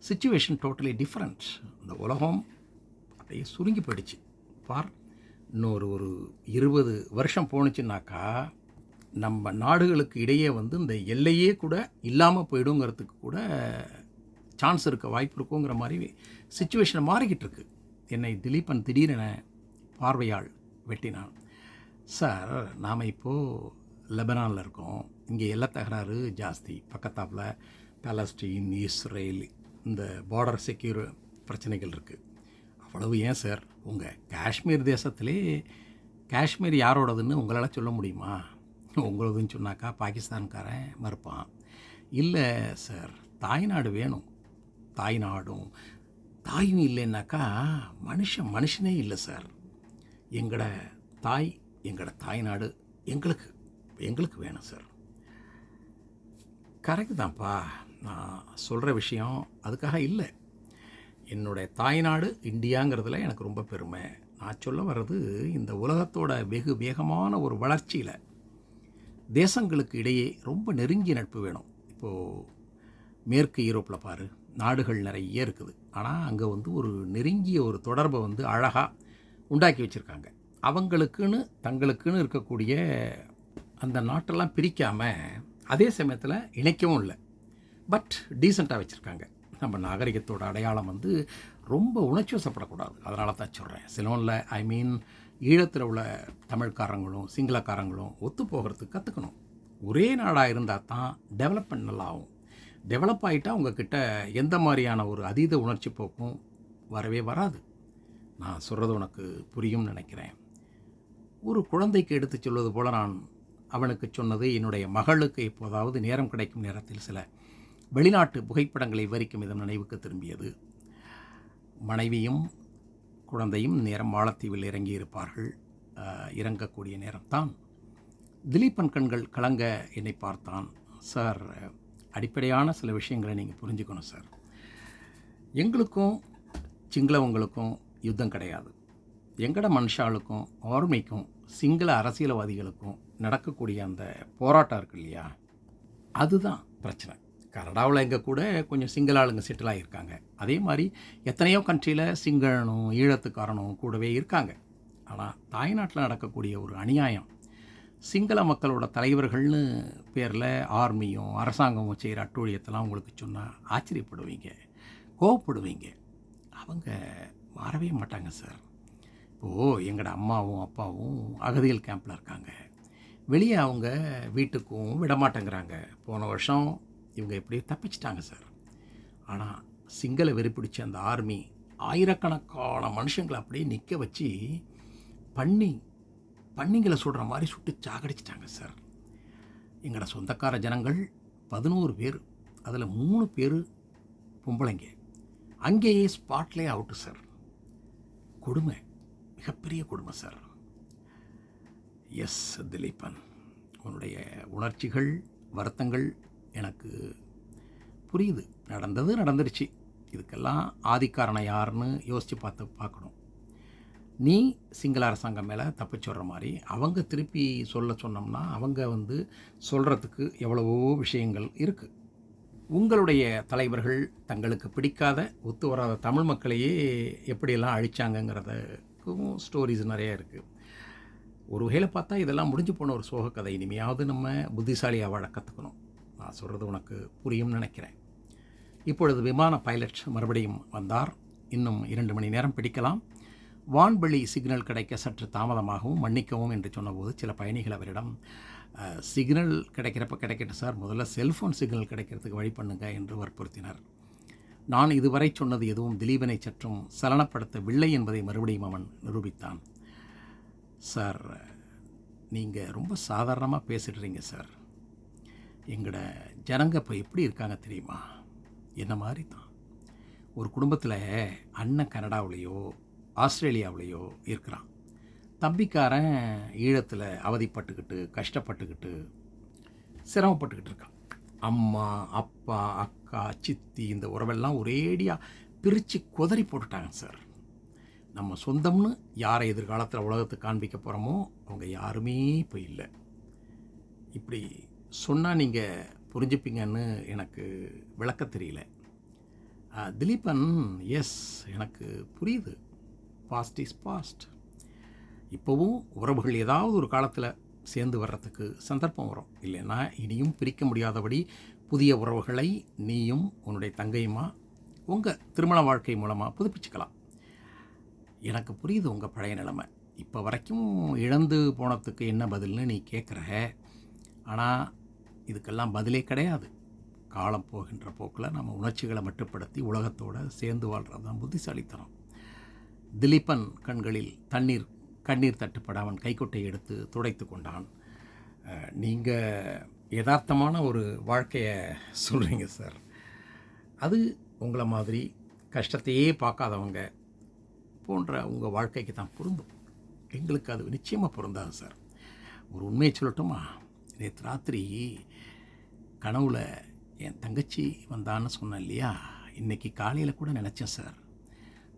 A: சிச்சுவேஷன் டோட்டலி டிஃப்ரெண்ட். இந்த உலகம் அப்படியே சுருங்கி போயிடுச்சு பார். இன்னொரு 20 வருஷம் போணுச்சுன்னாக்கா நம்ம நாடுகளுக்கு இடையே இந்த எல்லையே கூட இல்லாமல் போயிடுங்கிறதுக்கு கூட சான்ஸ் இருக்க வாய்ப்பு இருக்குங்கிற மாதிரி சிச்சுவேஷனை மாறிக்கிட்டு இருக்கு. என்னை திலீபன் திடீரென பார்வையால் வெட்டினான். சார், நாம் இப்போது லெபனானில் இருக்கோம். இங்கே எல்லா தகராறு ஜாஸ்தி. பக்கத்தாப்பில் பாலஸ்டீன், இஸ்ரேல், இந்த பார்டர் செக்யூர் பிரச்சனைகள் இருக்குது. அவ்வளவு ஏன் சார், உங்கள் காஷ்மீர் தேசத்திலே காஷ்மீர் யாரோடதுன்னு உங்களால் சொல்ல முடியுமா? உங்களதுன்னு சொன்னாக்கா பாகிஸ்தான்காரன் மறுப்பான். இல்லை சார், தாய்நாடு வேணும். தாய்நாடும் தாயும் இல்லைன்னாக்கா மனுஷனே இல்லை சார். எங்களோட தாய்நாடு எங்களுக்கு வேணும் சார். கரெக்டு தான்ப்பா, நான் சொல்கிற விஷயம் அதுக்காக இல்லை. என்னுடைய தாய்நாடு இந்தியாங்கிறதுல எனக்கு ரொம்ப பெருமை. நான் சொல்ல வர்றது, இந்த உலகத்தோட வெகு வேகமான ஒரு வளர்ச்சியில் தேசங்களுக்கு இடையே ரொம்ப நெருங்கிய நட்பு வேணும். இப்போது மேற்கு யூரோப்பில் பாரு, நாடுகள் நிறைய இருக்குது, ஆனால் அங்கே ஒரு நெருங்கிய ஒரு தொடர்பை அழகாக உண்டாக்கி வச்சுருக்காங்க. தங்களுக்குன்னு இருக்கக்கூடிய அந்த நாட்டெல்லாம் பிரிக்காமல் அதே சமயத்தில் இணைக்கவும் இல்லை, பட் டீசெண்டாக வச்சுருக்காங்க. நம்ம நாகரிகத்தோட அடையாளம் ரொம்ப உணர்ச்சி வசப்படக்கூடாது. அதனால தான் சொல்கிறேன், சிலோனில் ஐ மீன் ஈழத்தில் உள்ள தமிழ்காரங்களும் சிங்களக்காரங்களும் ஒத்து போகிறதுக்கு கற்றுக்கணும். ஒரே நாடாக இருந்தால் தான் டெவலப்மெண்ட் நல்லாகும். டெவலப் ஆகிட்டா உங்ககிட்ட எந்த மாதிரியான ஒரு அதீத உணர்ச்சி போக்கும் வரவே வராது. நான் சொல்கிறது உனக்கு புரியும்னு நினைக்கிறேன். ஒரு குழந்தைக்கு எடுத்து சொல்வது போல் நான் அவனுக்கு சொன்னது, என்னுடைய மகளுக்கு எப்போதாவது நேரம் கிடைக்கும் நேரத்தில் சில வெளிநாட்டு புகைப்படங்களை விவரிக்கும் விதம் நினைவுக்கு திரும்பியது. மனைவியும் குழந்தையும் நேரம் மாலத்தீவில் இறங்கியிருப்பார்கள். இறங்கக்கூடிய நேரம்தான் திலீபன் கண்கள் கலங்க என்னை பார்த்தான். சார், அடிப்படையான சில விஷயங்களை நீங்கள் புரிஞ்சுக்கணும் சார். எங்களுக்கும் சிங்களவங்களுக்கும் யுத்தம் கிடையாது. எங்கட மனுஷாளுக்கும் ஆர்மிக்கும் சிங்கள அரசியல்வாதிகளுக்கும் நடக்கக்கூடிய அந்த போராட்டம் இருக்கு இல்லையா, அதுதான் பிரச்சனை. கனடாவில் எங்கே கூட கொஞ்சம் சிங்கள ஆளுங்க செட்டில் ஆகியிருக்காங்க. அதே மாதிரி எத்தனையோ கண்ட்ரியில் சிங்களனும் ஈழத்துக்காரனும் கூடவே இருக்காங்க. ஆனால் தாய்நாட்டில் நடக்கக்கூடிய ஒரு அநியாயம், சிங்கள மக்களோட தலைவர்கள்னு பேரில் ஆர்மியும் அரசாங்கமும் செய்கிற அட்டூழியத்தெல்லாம் உங்களுக்கு சொன்னால் ஆச்சரியப்படுவீங்க, கோவப்படுவீங்க. அவங்க மாறவே மாட்டாங்க சார். இப்போது எங்களோட அம்மாவும் அப்பாவும் அகதிகள் கேம்பில் இருக்காங்க. வெளியே அவங்க வீட்டுக்கும் விடமாட்டேங்கிறாங்க. போன வருஷம் இவங்க எப்படியோ தப்பிச்சிட்டாங்க சார். ஆனால் சிங்கள வெறி பிடிச்ச அந்த ஆர்மி ஆயிரக்கணக்கான மனுஷங்களை அப்படியே நிற்க வச்சு பண்ணிங்களை சுடுற மாதிரி சுட்டு சாகடிச்சிட்டாங்க சார். எங்களோட சொந்தக்கார ஜனங்கள் 11 பேர், அதில் 3 பேர் பொம்பளைங்க, அங்கேயே ஸ்பாட்லேயே அவுட்டு சார். கொடுமை, மிகப்பெரிய கொடுமை சார். எஸ் திலீபன், உன்னுடைய உணர்ச்சிகள், வருத்தங்கள் எனக்கு புரியுது. நடந்தது நடந்துருச்சு. இதுக்கெல்லாம் ஆதிக்காரனை யாருன்னு யோசித்து பார்க்கணும். நீ சிங்கள அரசாங்கம் மேலே தப்பிச்சு வர்ற மாதிரி அவங்க திருப்பி சொன்னோம்னா அவங்க சொல்கிறதுக்கு எவ்வளவோ விஷயங்கள் இருக்குது. உங்களுடைய தலைவர்கள் தங்களுக்கு பிடிக்காத ஒத்து வராத தமிழ் மக்களையே எப்படியெல்லாம் அழிச்சாங்கங்கிறதுக்கும் ஸ்டோரிஸ் நிறைய இருக்குது. ஒரு வகையில் பார்த்தா இதெல்லாம் முடிஞ்சு போன ஒரு சோக கதை. இனிமையாவது நம்ம புத்திசாலியாக வாழ கற்றுக்கணும். நான் சொல்கிறது உனக்கு புரியும்னு நினைக்கிறேன். இப்பொழுது விமான பைலட் மறுபடியும் வந்தார். இன்னும் 2 மணி நேரம் பிடிக்கலாம். வான்வெளி சிக்னல் கிடைக்க சற்று தாமதமாகவும் மன்னிக்கவும் என்று சொன்னபோது சில பயணிகள் அவரிடம், சிக்னல் கிடைக்கிறப்ப கிடைக்கட்டும் சார், முதல்ல செல்ஃபோன் சிக்னல் கிடைக்கிறதுக்கு வழி பண்ணுங்க என்று வற்புறுத்தினார். நான் இதுவரை சொன்னது எதுவும் திலீபனை சற்றும் சலனப்படுத்தவில்லை என்பதை மறுபடியும் அவன் நிரூபித்தான். சார், நீங்கள் ரொம்ப சாதாரணமாக பேசிடுறீங்க சார். எங்களோட ஜனங்க இப்போ எப்படி இருக்காங்க தெரியுமா? என்ன மாதிரி தான். ஒரு குடும்பத்தில் அண்ணன் கனடாவிலேயோ ஆஸ்திரேலியாவிலேயோ இருக்கிறான். தம்பிக்காரன் ஈழத்தில் அவதிப்பட்டுக்கிட்டு கஷ்டப்பட்டுக்கிட்டு சிரமப்பட்டுக்கிட்டு இருக்கான். அம்மா அப்பா அக்கா சித்தி இந்த உறவெல்லாம் ஒரேடியாக பிரித்து குதறி போட்டுட்டாங்க சார். நம்ம சொந்தம்னு யாரை எதிர்காலத்தில் உலகத்துக்கு காண்பிக்க போகிறோமோ அவங்க யாருமே இப்போ இல்லை. இப்படி சொன்னால் நீங்கள் புரிஞ்சுப்பீங்கன்னு எனக்கு விளக்க தெரியல. திலீபன், எஸ், எனக்கு புரியுது. Past is past. இப்போவும் உறவுகள் ஏதாவது ஒரு காலத்தில் சேர்ந்து வர்றதுக்கு சந்தர்ப்பம் வரும். இல்லைன்னா இனியும் பிரிக்க முடியாதபடி புதிய உறவுகளை நீயும் உன்னுடைய தங்கையுமா உங்கள் திருமண வாழ்க்கை மூலமாக புதுப்பிச்சுக்கலாம். எனக்கு புரியுது உங்கள் பழைய நிலைமை. இப்போ வரைக்கும் இழந்து போனதுக்கு என்ன பதில்னு நீ கேட்குற. ஆனால் இதுக்கெல்லாம் பதிலே கிடையாது. காலம் போகின்ற போக்கில் நம்ம உணர்ச்சிகளை மட்டுப்படுத்தி உலகத்தோடு சேர்ந்து வாழ்கிறது தான் புத்திசாலித்தனம். திலீபன் கண்களில் கண்ணீர் தட்டுப்பட அவன் கைக்குட்டையை எடுத்து துடைத்து கொண்டான். நீங்கள் யதார்த்தமான ஒரு வாழ்க்கையை சொல்கிறீங்க சார். அது உங்களை மாதிரி கஷ்டத்தையே பார்க்காதவங்க போன்ற உங்கள் வாழ்க்கைக்கு தான் பொருந்தும். எங்களுக்கு அது நிச்சயமாக பொருந்தாது சார். ஒரு உண்மையை சொல்லட்டுமா? நேற்று ராத்திரி கனவுல என் தங்கச்சி வந்தான்னு சொன்னேன் இல்லையா, இன்றைக்கி காலையில் கூட நினச்சேன் சார்.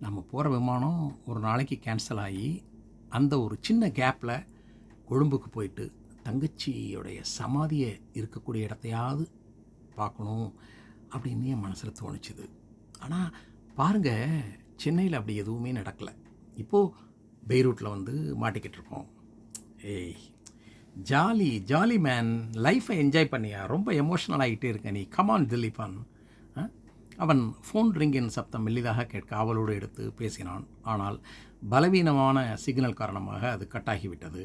A: நம்ம போகிற விமானம் ஒரு நாளைக்கு கேன்சல் ஆகி அந்த ஒரு சின்ன கேப்பில் கொழும்புக்கு போயிட்டு தங்கச்சியோடைய சமாதியை இருக்கக்கூடிய இடத்தையாவது பார்க்கணும் அப்படின்னு என் மனசில் தோணுச்சுது. ஆனால் பாருங்கள், சென்னையில் அப்படி எதுவுமே நடக்கலை. இப்போது பெய்ரூட்டில் மாட்டிக்கிட்டு இருக்கோம். ஏய், ஜாலி மேன், லைஃப்பை என்ஜாய் பண்ணியா? ரொம்ப எமோஷ்னல் ஆகிட்டே இருக்க நீ. கமான் திலீபன். அவன் ஃபோன் ரிங்கின் சப்தம் மெல்லிதாக கேட்க ஆவலோடு எடுத்து பேசினான். ஆனால் பலவீனமான சிக்னல் காரணமாக அது கட்டாகிவிட்டது.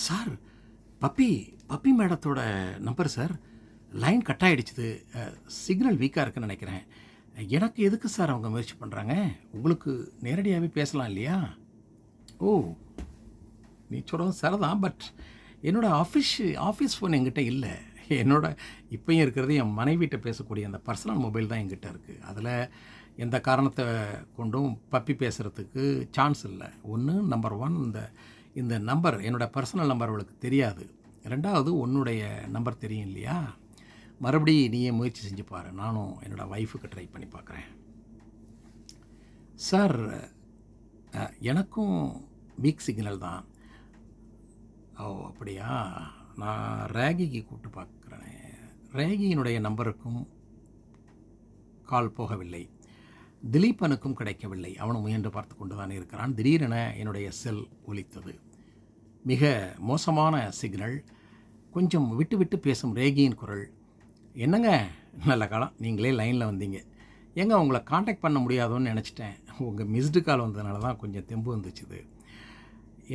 A: சார், பப்பி மேடத்தோட நம்பர் சார். லைன் கட் ஆகிடுச்சுது. சிக்னல் வீக்காக இருக்குன்னு நினைக்கிறேன். எனக்கு எதுக்கு சார் அவங்க முயற்சி பண்ணுறாங்க? உங்களுக்கு நேரடியாகவே பேசலாம் இல்லையா? ஓ, நீ சொல்கிறது சரிதான். பட் என்னோடய ஆஃபீஸ் ஃபோன் என்கிட்ட இல்லை. என்னோட இப்போயும் இருக்கிறது என் மனைவிட்ட பேசக்கூடிய அந்த பர்சனல் மொபைல் தான் என்கிட்ட இருக்குது. அதில் எந்த காரணத்தை கொண்டும் பப்பி பேசுகிறதுக்கு சான்ஸ் இல்லை. ஒன்று நம்பர் 1 இந்த நம்பர் என்னோடய பர்சனல் நம்பர் அவளுக்கு தெரியாது. 2வது உன்னுடைய நம்பர் தெரியும் இல்லையா? மறுபடி நீயே முயற்சி செஞ்சு பாரு. நானும் என்னோடய ஒய்ஃபுக்கு ட்ரை பண்ணி பார்க்குறேன். சார், எனக்கும் வீக் சிக்னல் தான். ஓ, அப்படியா? நான் ரேகிக்கு கூப்பிட்டு பார்க்குறேன். ரேகியினுடைய நம்பருக்கும் கால் போகவில்லை. திலீபனுக்கும் கிடைக்கவில்லை. அவனும் முயன்று பார்த்து கொண்டு தான் இருக்கிறான். திடீரென என்னுடைய செல் ஒலித்தது. மிக மோசமான சிக்னல். கொஞ்சம் விட்டு விட்டு பேசும் ரேகியின் குரல். என்னங்க, நல்ல காலம் நீங்களே லைனில் வந்தீங்க. ஏங்க, உங்களை காண்டாக்ட் பண்ண முடியாதோன்னு நினச்சிட்டேன். உங்கள் மிஸ்டு கால் வந்ததுனால தான் கொஞ்சம் தெம்பு வந்துச்சுது.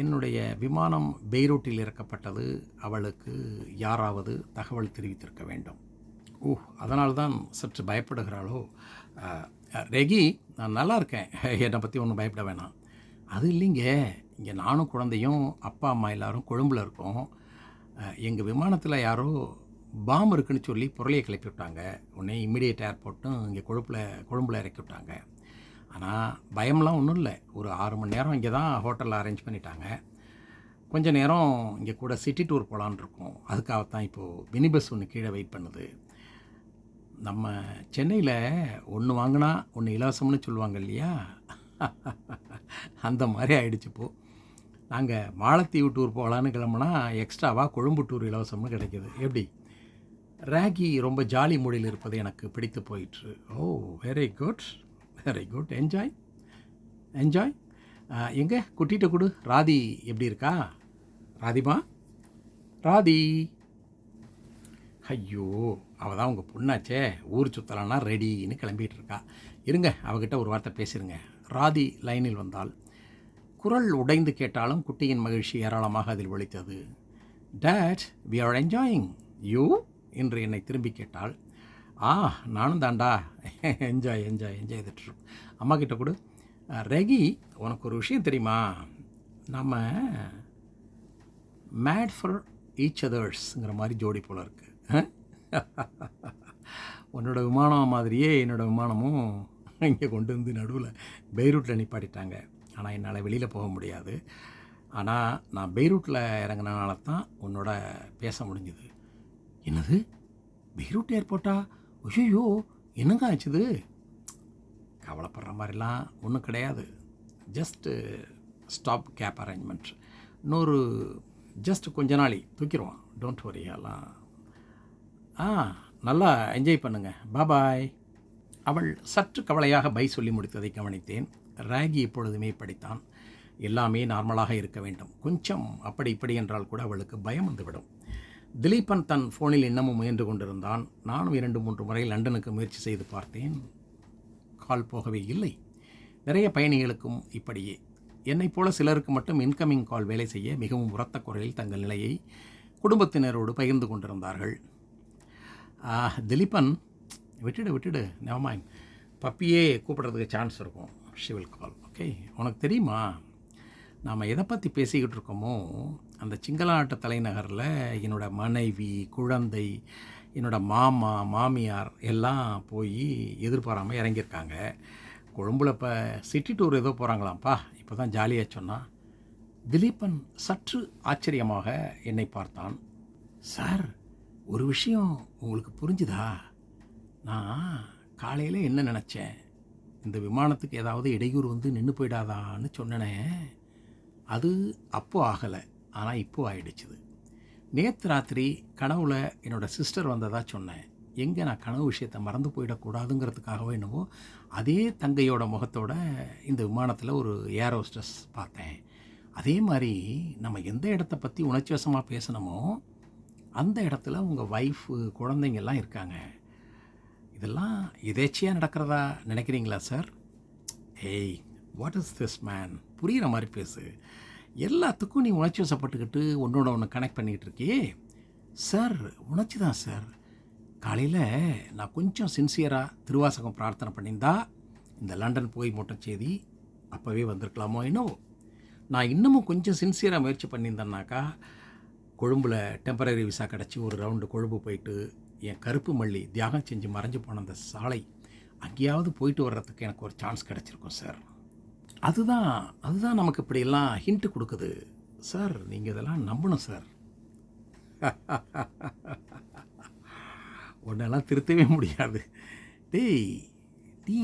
A: என்னுடைய விமானம் பெய்ரூட்டில் இறக்கப்பட்டது. அவளுக்கு யாராவது தகவல் தெரிவித்திருக்க வேண்டும். அதனால்தான் சற்று பயப்படுகிறாளோ? ரெகி, நான் நல்லா இருக்கேன், என்னை பற்றி ஒன்றும் பயப்பட வேணாம். அது இல்லைங்க, இங்கே நானும் குழந்தையும் அப்பா அம்மா எல்லோரும் கொழும்பில் இருக்கோம். எங்கள் விமானத்தில் யாரோ பாம்பு இருக்குன்னு சொல்லி பொருளையை கிளப்பி விட்டாங்க. உடனே இம்மிடியேட் ஏர்போர்ட்டும் இங்கே கொழும்பில் இறக்கி விட்டாங்க. ஆனால் பயம்லாம் ஒன்றும் இல்லை. ஒரு 6 மணி நேரம் இங்கே தான் ஹோட்டலில் அரேஞ்ச் பண்ணிட்டாங்க. கொஞ்சம் நேரம் இங்கே கூட சிட்டி டூர் போகலான் இருக்கோம். அதுக்காகத்தான் இப்போது மினி பஸ் ஒன்று கீழே வெயிட் பண்ணுது. நம்ம சென்னையில் ஒன்று வாங்கினா ஒன்று இலவசம்னு சொல்லுவாங்க இல்லையா? அந்த மாதிரி ஆகிடுச்சு. இப்போது நாங்கள் மாலத்தீவு டூர் போகலான்னு கிளம்புனா எக்ஸ்ட்ராவாக கொழும்பு டூர் இலவசம்னு கிடைக்கிது. எப்படி? ராகி ரொம்ப ஜாலி மூடியில் இருப்பது எனக்கு பிடித்து போயிற்று. Oh, very good, very good. Enjoy. எங்கே குட்டிகிட்ட கொடு. ராதி எப்படி இருக்கா? ராதிமா, ராதி. ஐயோ, அவள் தான் உங்கள் பொண்ணாச்சே. ஊர் சுற்றலான்னா ரெடின்னு கிளம்பிகிட்டு இருக்கா. இருங்க, அவகிட்ட ஒரு வார்த்தை பேசிடுங்க. ராதி லைனில் வந்தால் குரல் உடைந்து கேட்டாலும் குட்டியின் மகிழ்ச்சி ஏராளமாக அதில் ஒலித்தது. Dad, we are enjoying you என்று என்னை திரும்பி கேட்டால், நானும் தாண்டா என்ஜாய் எதிர்ட்டு. அம்மா கிட்ட கொடு. ரெகி, உனக்கு ஒரு விஷயம் தெரியுமா? நம்ம மேட் ஃபார் ஈச் அதர்ஸ்ங்கிற மாதிரி ஜோடி போல் இருக்குது. உன்னோட விமானம் மாதிரியே என்னோடய விமானமும் இங்கே கொண்டு வந்து நடுவில் பெய்ரூட்டில் நிப்பாட்டிட்டாங்க. ஆனால் என்னால் வெளியில் போக முடியாது. ஆனால் நான் பெய்ரூட்டில் இறங்கினால தான் உன்னோட பேச முடிஞ்சுது. என்னது, பெய்ரூட் ஏர்போர்ட்டா? ஐயோ, என்னங்க ஆச்சுது? கவலைப்படுற மாதிரிலாம் ஒன்றும் கிடையாது. Just stop gap arrangement. இன்னொரு ஜஸ்ட் கொஞ்ச நாளை தூக்கிடுவான். Don't worry. எல்லாம் நல்லா என்ஜாய் பண்ணுங்க. பாய். அவள் சற்று கவலையாக பை சொல்லி முடித்ததை கவனித்தேன். ராகி இப்பொழுதுமே படித்தான். எல்லாமே நார்மலாக இருக்க வேண்டும். கொஞ்சம் அப்படி இப்படி என்றால் கூட அவளுக்கு பயம் வந்துவிடும். திலீபன் தன் ஃபோனில் இன்னமும் முயன்று கொண்டிருந்தான். நானும் 2-3 முறை லண்டனுக்கு முயற்சி செய்து பார்த்தேன். கால் போகவே இல்லை. நிறைய பயணிகளுக்கும் இப்படியே. என்னைப் போல சிலருக்கு மட்டும் இன்கமிங் கால் வேலை செய்ய மிகவும் உரத்த குரலில் தங்கள் நிலையை குடும்பத்தினரோடு பகிர்ந்து கொண்டிருந்தார்கள். திலீபன், விட்டுடு, நெவர் மைண்ட். பப்பியே கூப்பிட்றதுக்கு சான்ஸ் இருக்கும். She will call. ஓகே. உனக்கு தெரியுமா, நாம் எதை பற்றி பேசிக்கிட்டு இருக்கோமோ அந்த சிங்களநாட்டு தலைநகரில் என்னோடய மனைவி, குழந்தை, என்னோடய மாமா, மாமியார் எல்லாம் போய் எதிர்பாராமல் இறங்கியிருக்காங்க. கொழும்பில் இப்போ சிட்டி டூர் ஏதோ போகிறாங்களாம்ப்பா. இப்போ தான் ஜாலியாக சொன்னான். திலீபன் சற்று ஆச்சரியமாக என்னை பார்த்தான். சார், ஒரு விஷயம் உங்களுக்கு புரிஞ்சுதா? நான் காலையில் என்ன நினச்சேன், இந்த விமானத்துக்கு ஏதாவது இடையூறு வந்து நின்று போயிடாதான்னு சொன்னனே. அது அப்போ ஆகலை, ஆனால் இப்போது ஆகிடுச்சுது. நேற்று ராத்திரி கனவுல என்னோடய சிஸ்டர் வந்ததாக சொன்னேன். எங்கே நான் கனவு விஷயத்தை மறந்து போயிடக்கூடாதுங்கிறதுக்காகவே என்னவோ அதே தங்கையோட முகத்தோட இந்த விமானத்தில் ஒரு ஏர் ஹோஸ்டஸ் பார்த்தேன். அதே மாதிரி நம்ம எந்த இடத்த பற்றி உணர்ச்சி வசமாக பேசணுமோ அந்த இடத்துல உங்கள் ஒய்ஃபு, குழந்தைங்கள்லாம் இருக்காங்க. இதெல்லாம் எதேச்சியாக நடக்கிறதா நினைக்கிறீங்களா சார்? ஏய், வாட் இஸ் திஸ் மேன்? புரிகிற மாதிரி பேசு. எல்லாத்துக்கும் நீ உணர்ச்சி வசப்பட்டுக்கிட்டு ஒன்றோட ஒன்று கனெக்ட் பண்ணிக்கிட்டு இருக்கியே. சார், உணர்ச்சி தான் சார். காலையில் நான் கொஞ்சம் சின்சியராக திருவாசகம் பிரார்த்தனை பண்ணியிருந்தா இந்த லண்டன் போய் மூட்டை செய்தி அப்போவே வந்திருக்கலாமோ என்னவோ. நான் இன்னமும் கொஞ்சம் சின்சியராக முயற்சி பண்ணியிருந்தேன்னாக்கா கொழும்பில் டெம்பரரி விசா கிடச்சி ஒரு ரவுண்டு கொழும்பு போயிட்டு என் கருப்பு மல்லி தியாகம் செஞ்சு மறைஞ்சு போன அந்த சாலை அங்கேயாவது போயிட்டு வர்றதுக்கு எனக்கு ஒரு சான்ஸ் கிடச்சிருக்கும் சார். அதுதான் நமக்கு இப்படியெல்லாம் ஹிண்ட்டு கொடுக்குது சார். நீங்கள் இதெல்லாம் நம்பணும் சார். ஒன்றெல்லாம் திருத்தவே முடியாது. டேய், நீ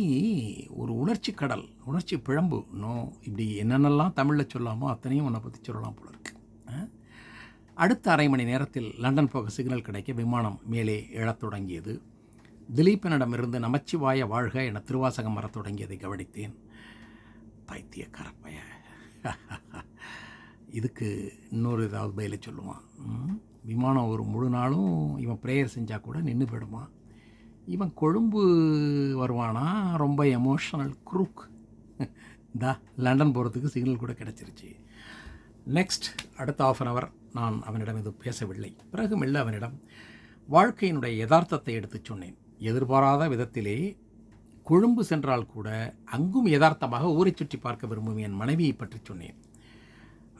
A: ஒரு உணர்ச்சி கடல், உணர்ச்சி பிழம்பு. இன்னும் இப்படி என்னென்னலாம் தமிழில் சொல்லாமோ அத்தனையும் உன்னை பற்றி சொல்லலாம் போல இருக்கு. அடுத்த அரை மணி நேரத்தில் லண்டன் போக சிக்னல் கிடைக்க விமானம் மேலே எழத் தொடங்கியது. திலீபனிடமிருந்து நமச்சிவாய வாழ்க என திருவாசகம் வரத் தொடங்கியதை கவனித்தேன். பைத்தியக்கார பைய, இதுக்கு இன்னொரு ஏதாவது பயில சொல்லுவான். விமானம் ஒரு முழு நாளும் இவன் ப்ரேயர் செஞ்சால் கூட நின்று போயிடுமா. இவன் கொழும்பு வருவானா, ரொம்ப எமோஷனல் குரூக். லண்டன் போகிறதுக்கு சிக்னல் கூட கிடச்சிருச்சு. நெக்ஸ்ட் அடுத்த ½ அன் அவர் நான் அவனிடம் எதுவும் பேசவில்லை. பிறகு மெல்ல அவனிடம் வாழ்க்கையினுடைய யதார்த்தத்தை எடுத்து சொன்னேன். எதிர்பாராத விதத்திலே கொழும்பு சென்றால் கூட அங்கும் யதார்த்தமாக ஊரை சுற்றி பார்க்க விரும்பும் என் மனைவியை பற்றி சொன்னேன்.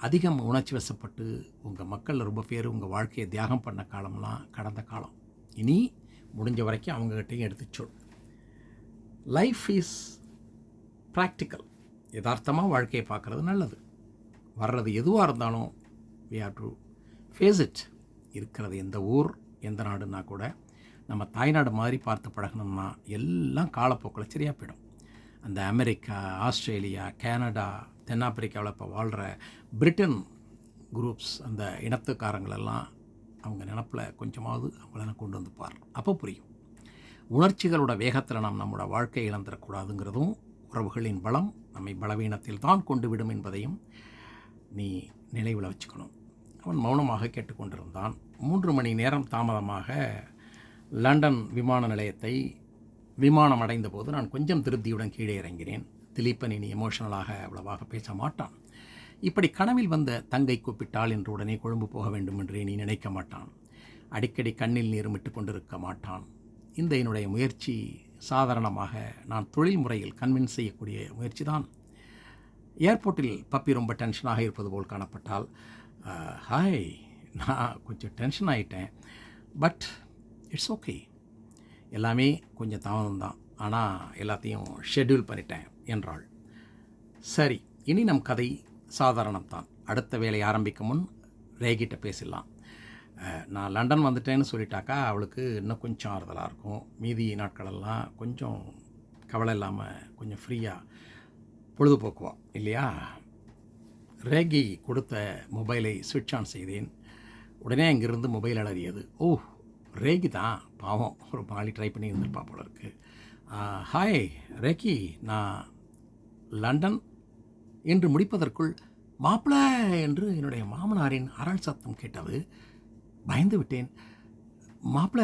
A: அதிகம் உணர்ச்சி வசப்பட்டு உங்கள் மக்கள் ரொம்ப பேர் உங்கள் வாழ்க்கையை தியாகம் பண்ண காலம்லாம் கடந்த காலம். இனி முடிஞ்ச வரைக்கும் அவங்ககிட்டையும் எடுத்து சொல். Life is practical. யதார்த்தமாக வாழ்க்கையை பார்க்குறது நல்லது. வர்றது எதுவாக இருந்தாலும் we have to face it. இருக்கிறது எந்த ஊர் எந்த நாடுன்னா கூட நம்ம தாய்நாடு மாதிரி பார்த்து பழகணும்னா எல்லாம் காலப்போக்கில் சரியாக போயிடும். அந்த அமெரிக்கா, ஆஸ்திரேலியா, கனடா, தென்னாப்பிரிக்காவில் இப்போ வாழ்கிற பிரிட்டன் குரூப்ஸ், அந்த இனத்துக்காரங்களெல்லாம் அவங்க நினப்பில் கொஞ்சமாவது அவங்கள கொண்டு வந்து பார். அப்போ புரியும். உணர்ச்சிகளோட வேகத்தில் நாம் நம்மளோட வாழ்க்கையை இழந்துடக்கூடாதுங்கிறதும் உறவுகளின் பலம் நம்மை பலவீனத்தில் தான் கொண்டு விடும் என்பதையும் நீ நினைவில் வச்சுக்கணும். அவன் மௌனமாக கேட்டுக்கொண்டிருந்தான். 3 மணி நேரம் தாமதமாக லண்டன் விமான நிலையத்தை விமானம் அடைந்த போது நான் கொஞ்சம் திருப்தியுடன் கீழே இறங்கினேன். திலீபன் இனி எமோஷனலாக அவ்வளவாக பேச மாட்டான். இப்படி கனவில் வந்த தங்கை கூப்பிட்டால் என்று உடனே கொழும்பு போக வேண்டும் என்று நீ நினைக்க மாட்டான். அடிக்கடி கண்ணில் நீர் விட்டு கொண்டிருக்க மாட்டான். இந்த என்னுடைய முயற்சி சாதாரணமாக நான் தொழில் முறையில் கன்வின்ஸ் செய்யக்கூடிய முயற்சி தான். ஏர்போர்ட்டில் பப்பி ரொம்ப டென்ஷனாக இருப்பது போல் காணப்பட்டால், ஹாய், நான் கொஞ்சம் டென்ஷன் ஆகிட்டேன், பட் இட்ஸ் ஓகே, எல்லாமே கொஞ்சம் தாமதம்தான், ஆனால் எல்லாத்தையும் ஷெட்யூல் பண்ணிட்டேன் என்றாள். சரி, இனி நம் கதை சாதாரணம்தான். அடுத்த வேலை ஆரம்பிக்கும் முன் ரேகிட்ட பேசிடலாம். நான் லண்டன் வந்துட்டேன்னு சொல்லிட்டாக்கா அவளுக்கு இன்னும் கொஞ்சம் ஆறுதலாக இருக்கும். மீதி நாட்களெல்லாம் கொஞ்சம் கவலை இல்லாமல் கொஞ்சம் ஃப்ரீயாக பொழுதுபோக்குவா இல்லையா? ரேகி கொடுத்த மொபைலை ஸ்விட்ச் ஆன் செய்தேன். உடனே அங்கிருந்து மொபைல் அலறியது. ஓ, ரேகி தான், பாவம், ஒரு பாலி ட்ரை பண்ணி இருந்திருப்பா போல இருக்கு. ஹாய் ரேகி, நான் லண்டன் என்று முடிப்பதற்குள் மாப்பிள்ள என்று என்னுடைய மாமனாரின் அரண் சத்தம் கேட்டது. பயந்து விட்டேன். மாப்பிள்ள,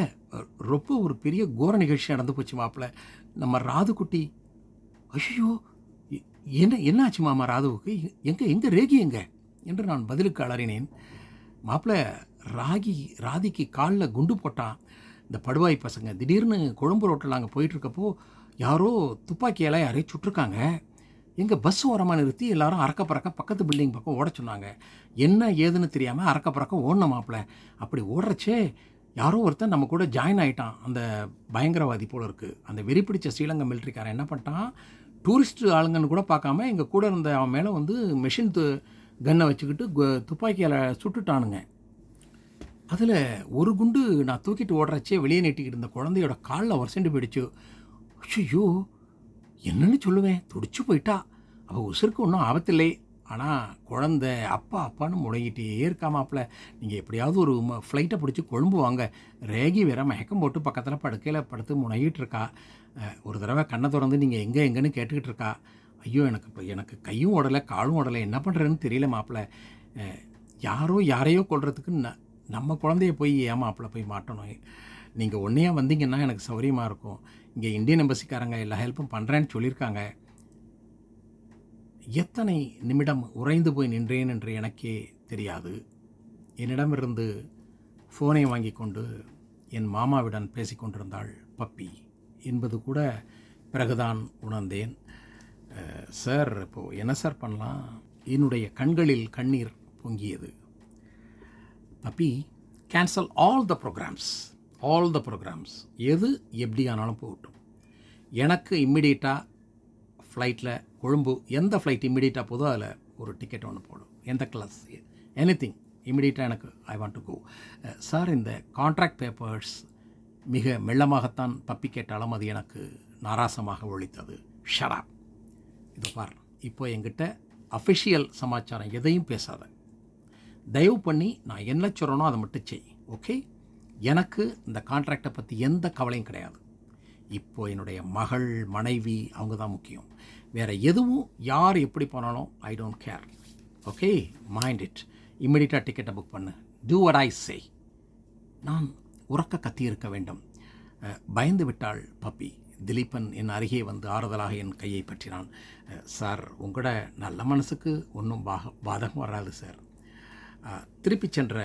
A: ரொம்ப ஒரு பெரிய கோர நிகழ்ச்சி நடந்து போச்சு மாப்பிள்ள. நம்ம ராது குட்டி. ஐயோ, என்னாச்சு மாமா ராதுவுக்கு? எங்கே ரேகி எங்கே என்று நான் பதிலுக்கு அலறினேன். மாப்பிள்ள, ராதிக்கு காலில் குண்டு போட்டான் இந்த படுவாய் பசங்க. திடீர்னு கொழும்பு ரோட்டில் அங்கே போயிட்டுருக்கப்போ யாரோ துப்பாக்கியால் யாரையும் சுட்டிருக்காங்க. எங்கள் பஸ் ஓரமாக நிறுத்தி எல்லாரும் அறக்க பறக்க பக்கத்து பில்டிங் பக்கம் ஓட சொன்னாங்க. என்ன ஏதுன்னு தெரியாமல் அறக்க பறக்க ஓடின மாப்பிள்ள. அப்படி ஓடுறச்சே யாரோ ஒருத்தன் நம்ம கூட ஜாயின் ஆகிட்டான். அந்த பயங்கரவாதி போல் இருக்குது. அந்த வெறி பிடிச்ச ஸ்ரீலங்கா மிலிட்ரிக்காரன் என்ன பண்ணிட்டான், டூரிஸ்ட் ஆளுங்கன்னு கூட பார்க்காம எங்கள் கூட இருந்த அவன் மேலே வந்து மெஷின் கன்னை வச்சுக்கிட்டு துப்பாக்கியால் சுட்டுட்டானுங்க. அதில் ஒரு குண்டு நான் தூக்கிட்டு ஓடுறச்சே வெளியே நீட்டிக்கிட்டு இருந்த குழந்தையோட காலில் உரசண்டு போயிடுச்சு. ஐயோ, என்னன்னு சொல்லுவேன், துடிச்சு போயிட்டா. அவள் உசுருக்கு ஒன்றும் ஆபத்தில்லை. ஆனால் குழந்தை அப்பான்னு முடங்கிட்டே இருக்காமாப்பில். நீங்கள் எப்படியாவது ஒரு ஃப்ளைட்டை பிடிச்சி கொழும்பு வாங்க. ரேகி வேற மயக்கம் போட்டு பக்கத்தில் படுக்கையில் படுத்து முடங்கிட்டு இருக்கா. ஒரு தடவை கண்ணை திறந்து நீங்கள் எங்கேன்னு கேட்டுக்கிட்டு இருக்கா. ஐயோ, எனக்கு கையும் ஓடலை காலும் ஓடலை, என்ன பண்ணுறேன்னு தெரியல மாப்பிள்ள. யாரையோ கொள்றதுக்கு நம்ம குழந்தைய போய் மாப்பிள்ள போய் மாட்டணும். நீங்கள் ஒன்றையாக வந்தீங்கன்னா எனக்கு சௌகரியமாக இருக்கும். இங்கே இந்தியன் எம்பசிக்காரங்க எல்லா ஹெல்ப்பும் பண்ணுறேன்னு சொல்லியிருக்காங்க. எத்தனை நிமிடம் உறைந்து போய் நின்றேன் என்று எனக்கே தெரியாது. என்னிடமிருந்து ஃபோனை வாங்கி கொண்டு என் மாமாவுடன் பேசிக்கொண்டிருந்தாள் பப்பி என்பது கூட பிறகுதான் உணர்ந்தேன். சார் இப்போது என்ன சார் பண்ணலாம்? என்னுடைய கண்களில் கண்ணீர் பொங்கியது. Pappi, cancel all the programs. எது எப்படி ஆனாலும் போகட்டும். எனக்கு இம்மிடியட்டாக ஃப்ளைட்டில் கொழும்பு எந்த ஃப்ளைட் இம்மிடியட்டாக போதோ அதில் ஒரு டிக்கெட் ஒன்று போடும். எந்த கிளாஸ், எனிதிங் இம்மிடியட்டாக எனக்கு I want to go. Sir, இந்த கான்ட்ராக்ட் பேப்பர்ஸ் மிக மெல்லமாகத்தான் பப்பி கேட்டாலும் அது எனக்கு நாராசமாக ஒழித்தது. Shut up. இதை பார், இப்போ என்கிட்ட அஃபிஷியல் சமாச்சாரம் எதையும் பேசாத. தயவு பண்ணி நான் என்ன சொல்கிறேனோ அதை மட்டும் செய். ஓகே? எனக்கு இந்த கான்ட்ராக்டை பற்றி எந்த கவலையும் கிடையாது. இப்போது என்னுடைய மகள், மனைவி அவங்க தான் முக்கியம். வேறு எதுவும் யார் எப்படி போனாலும் I don't care. Okay? Mind it. இம்மிடியட்டாக டிக்கெட்டை புக் பண்ணு. Do what I say. நான் உறக்க கத்தியிருக்க வேண்டும். பயந்து விட்டாள் பப்பி. திலீபன் என் அருகே வந்து ஆறுதலாக என் கையை பற்றினான். சார், உங்களோட நல்ல மனசுக்கு ஒன்றும் பாதகம் வராது சார். திருப்பி சென்ற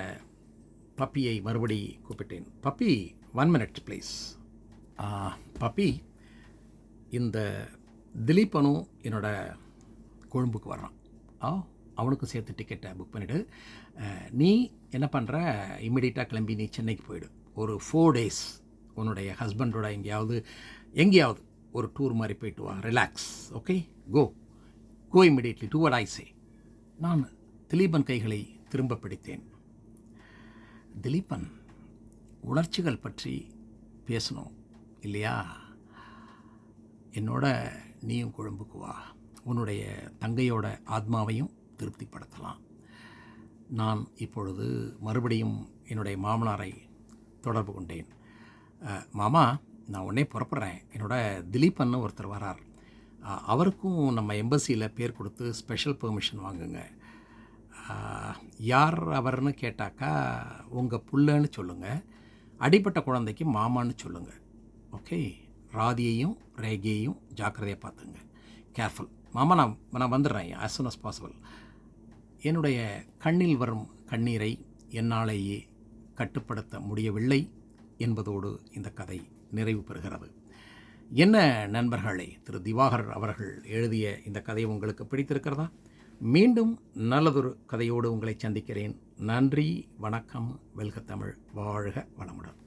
A: பப்பியை மறுபடி கூப்பிட்டேன். Puppy, 1 minute please. பப்பி, இந்த திலீபனும் என்னோட கொழும்புக்கு வர்றான். அவனுக்கும் சேர்த்து டிக்கெட்டை புக் பண்ணிவிடு. நீ என்ன பண்ணுற, இம்மிடியட்டாக கிளம்பி நீ சென்னைக்கு போயிடு. ஒரு 4 days உன்னுடைய ஹஸ்பண்டோட எங்கேயாவது ஒரு டூர் மாதிரி போயிட்டு வா. Relax. Okay? Go immediately. Do what I say. நான் திலீபன் கைகளை திரும்ப பிடித்தேன். திலீபன், உணர்ச்சிகள் பற்றி பேசணும் இல்லையா? என்னோட நீயும் கொழும்புக்கு வா. உன்னுடைய தங்கையோட ஆத்மாவையும் திருப்திப்படுத்தலாம். நான் இப்பொழுது மறுபடியும் என்னுடைய மாமனாரை தொடர்பு கொண்டேன். மாமா, நான் உடனே புறப்படுறேன். என்னோட திலீபன்னு ஒருத்தர் வரார். அவருக்கும் நம்ம எம்பசியில் பேர் கொடுத்து ஸ்பெஷல் பெர்மிஷன் வாங்குங்க. யார் அவர்னு கேட்டாக்கா உங்கள் புள்ளன்னு சொல்லுங்கள். அடிப்பட்ட குழந்தைக்கு மாமான்னு சொல்லுங்கள். ஓகே? ராதியையும் ரேகையையும் ஜாக்கிரதையாக பார்த்துங்க. கேர்ஃபுல். மாமா, நான் வந்துடுறேன் as soon as possible. என்னுடைய கண்ணில் வரும் கண்ணீரை என்னாலேயே கட்டுப்படுத்த முடியவில்லை என்பதோடு இந்த கதை நிறைவு பெறுகிறது. என்ன நண்பர்களே, திரு திவாகர் அவர்கள் எழுதிய இந்த கதை உங்களுக்கு பிடித்திருக்கிறதா? மீண்டும் நல்லதொரு கதையோடு உங்களை சந்திக்கிறேன். நன்றி, வணக்கம். வெல்க தமிழ். வாழ்க வளமுடன்.